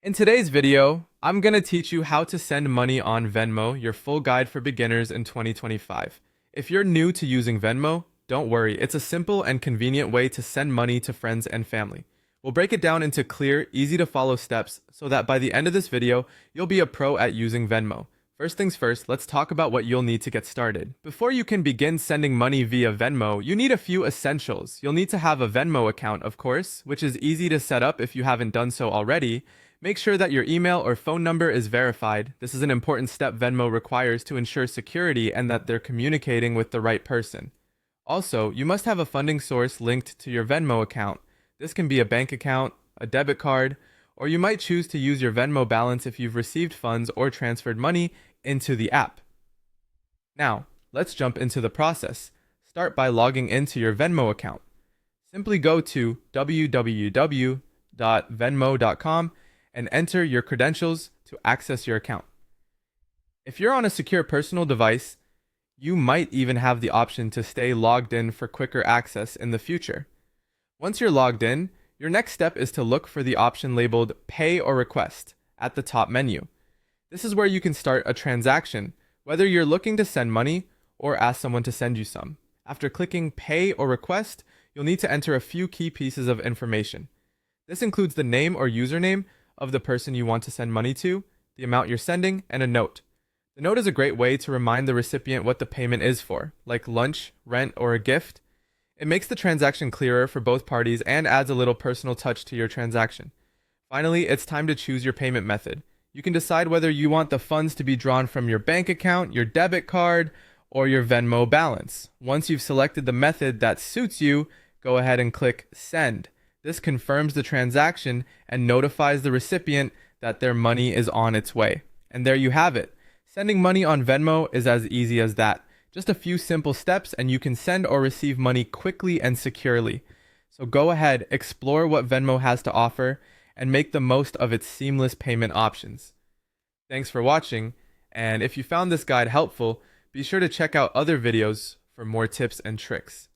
In today's video, I'm going to teach you how to send money on Venmo, your full guide for beginners in 2025. If you're new to using Venmo, don't worry, it's a simple and convenient way to send money to friends and family. We'll break it down into clear, easy to follow steps so that by the end of this video, you'll be a pro at using Venmo. First things first, let's talk about what you'll need to get started. Before you can begin sending money via Venmo, you need a few essentials. You'll need to have a Venmo account, of course, which is easy to set up if you haven't done so already. Make sure that your email or phone number is verified. This is an important step Venmo requires to ensure security and that they're communicating with the right person. Also, you must have a funding source linked to your Venmo account. This can be a bank account, a debit card, or you might choose to use your Venmo balance if you've received funds or transferred money into the app. Now, let's jump into the process. Start by logging into your Venmo account. Simply go to www.venmo.com and enter your credentials to access your account. If you're on a secure personal device, you might even have the option to stay logged in for quicker access in the future. Once you're logged in, your next step is to look for the option labeled Pay or Request at the top menu. This is where you can start a transaction, whether you're looking to send money or ask someone to send you some. After clicking Pay or Request, you'll need to enter a few key pieces of information. This includes the name or username of the person you want to send money to, the amount you're sending, and a note. The note is a great way to remind the recipient what the payment is for, like lunch, rent, or a gift. It makes the transaction clearer for both parties and adds a little personal touch to your transaction. Finally, it's time to choose your payment method. You can decide whether you want the funds to be drawn from your bank account, your debit card, or your Venmo balance. Once you've selected the method that suits you, go ahead and click Send. This confirms the transaction and notifies the recipient that their money is on its way. And there you have it. Sending money on Venmo is as easy as that. Just a few simple steps and you can send or receive money quickly and securely. So go ahead, explore what Venmo has to offer, and make the most of its seamless payment options. Thanks for watching, and if you found this guide helpful, be sure to check out other videos for more tips and tricks.